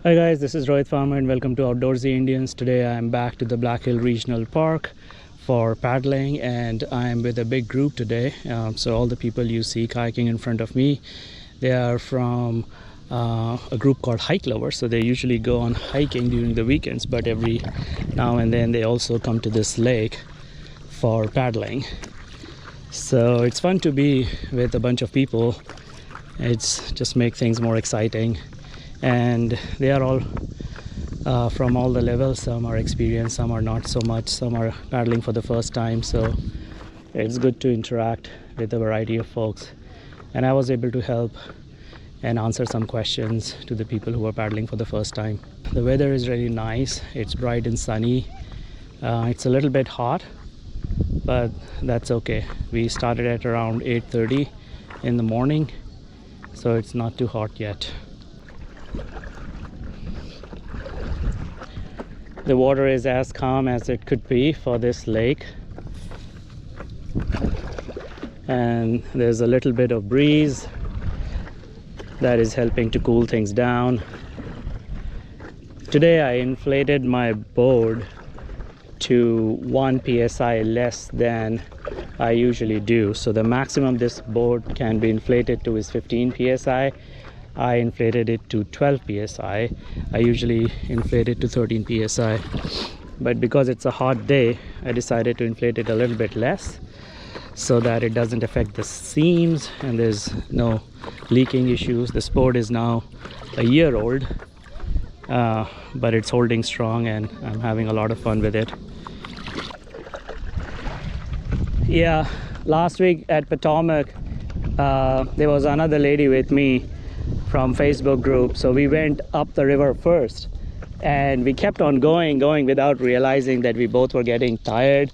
Hi guys, this is Rohit Farmer and welcome to Outdoorsy Indians. Today I am back to the Black Hill Regional Park for paddling, and I am with a big group today. So all the people you see kayaking in front of me, they are from a group called Hike Lovers. So they usually go on hiking during the weekends, but every now and then they also come to this lake for paddling. So it's fun to be with a bunch of people. It's just make things more exciting. And they are all from all the levels. Some are experienced, some are not so much, some are paddling for the first time. So it's good to interact with a variety of folks, and I was able to help and answer some questions to the people who are paddling for the first time. The weather is really nice. It's bright and sunny. It's a little bit hot, but that's okay. We started at around 8:30 in the morning, so it's not too hot yet. The water is as calm as it could be for this lake, and there's a little bit of breeze that is helping to cool things down. Today I inflated my board to 1 psi less than I usually do. So the maximum this board can be inflated to is 15 psi. I inflated it to 12 psi. I usually inflate it to 13 psi, but because it's a hot day, I decided to inflate it a little bit less so that it doesn't affect the seams and there's no leaking issues. This board is now a year old, but it's holding strong and I'm having a lot of fun with it. Yeah, last week at Potomac, there was another lady with me from Facebook group, so we went up the river first and we kept on going without realizing that we both were getting tired,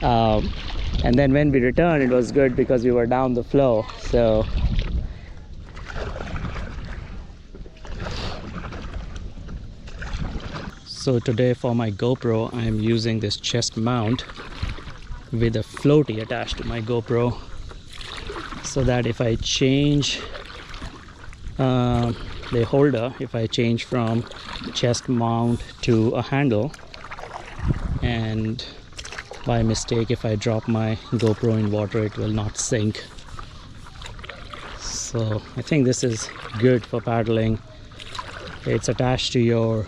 and then when we returned, it was good because we were down the flow. So today for my GoPro, I am using this chest mount with a floaty attached to my GoPro, so that if I change the holder, if I change from chest mount to a handle, and by mistake if I drop my GoPro in water, it will not sink. So I think this is good for paddling. It's attached to your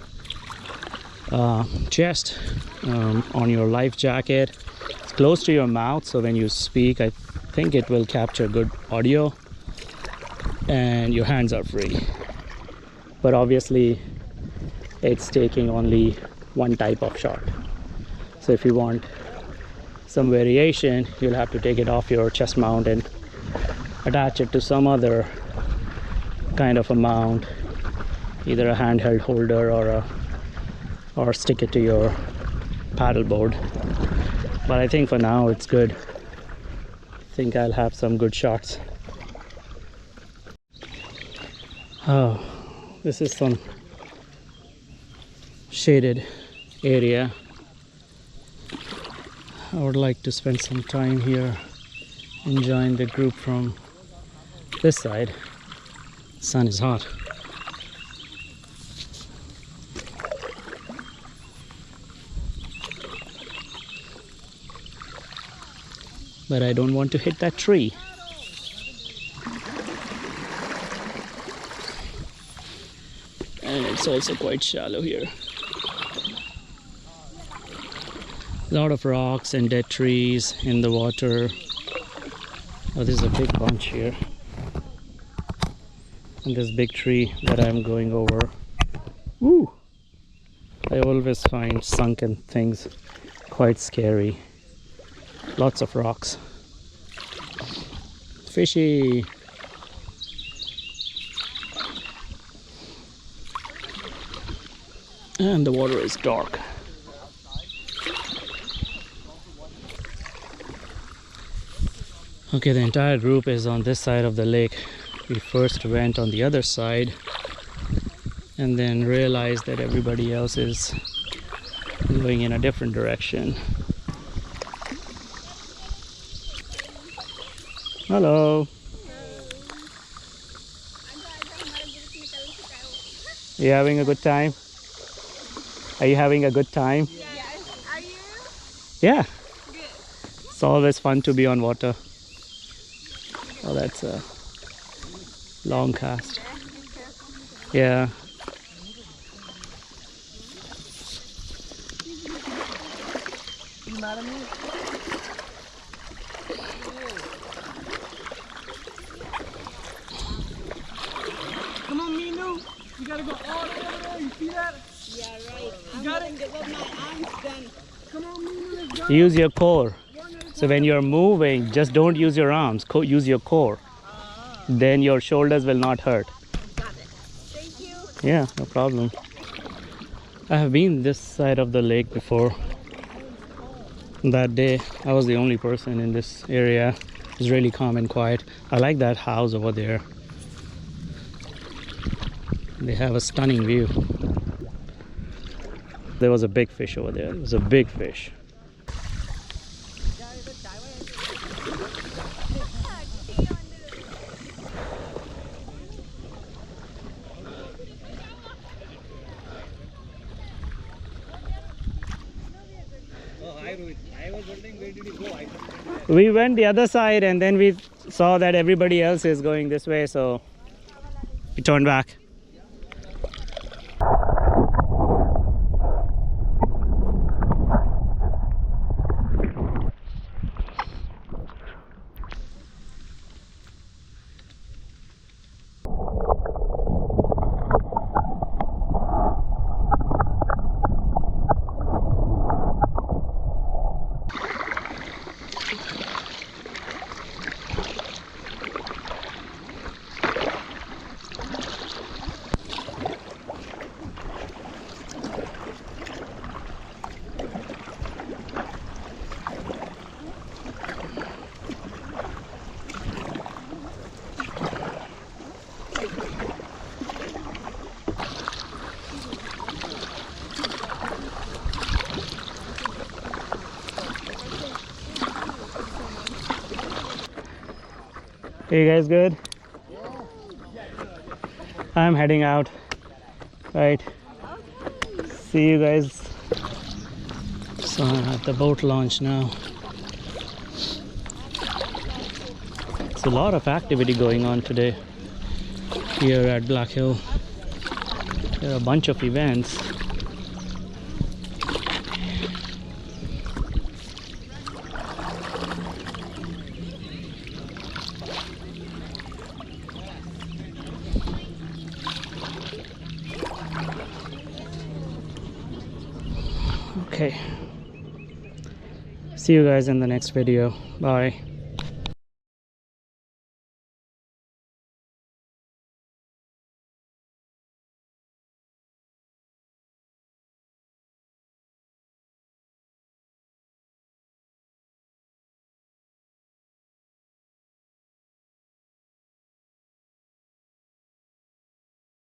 chest on your life jacket. It's close to your mouth, so when you speak, I think it will capture good audio, and your hands are free. But obviously it's taking only one type of shot, so if you want some variation, you'll have to take it off your chest mount and attach it to some other kind of a mount, either a handheld holder or stick it to your paddleboard. But I think for now it's good. I think I'll have some good shots. Oh, this is some shaded area. I would like to spend some time here enjoying the group from this side. The sun is hot. But I don't want to hit that tree. And it's also quite shallow here. A lot of rocks and dead trees in the water. Oh, there's a big bunch here. And this big tree that I'm going over. Woo! I always find sunken things quite scary. Lots of rocks. Fishy! And the water is dark. Okay, the entire group is on this side of the lake. We first went on the other side and then realized that everybody else is going in a different direction. Hello. You having a good time? Are you having a good time? Yes. Are you? Yeah. Good. It's always fun to be on water. Oh, that's a long cast. Be careful. Yeah. You mad at me? Come on, Minu. You gotta go all the way over there. You see that? Yeah, right. You got it? Get what my arms done. Come on, Minu. Let's go. Use your core. So when you're moving, just don't use your arms. Use your core. Then your shoulders will not hurt. Got it. Thank you. Yeah, no problem. I have been this side of the lake before. That day, I was the only person in this area. It was really calm and quiet. I like that house over there. They have a stunning view. There was a big fish over there. It was a big fish. I was wondering where did you go? We went the other side and then we saw that everybody else is going this way, so we turned back. Are you guys good? I'm heading out. Right. See you guys. So I'm at the boat launch now. It's a lot of activity going on today here at Black Hill. There are a bunch of events. Okay. See you guys in the next video. Bye.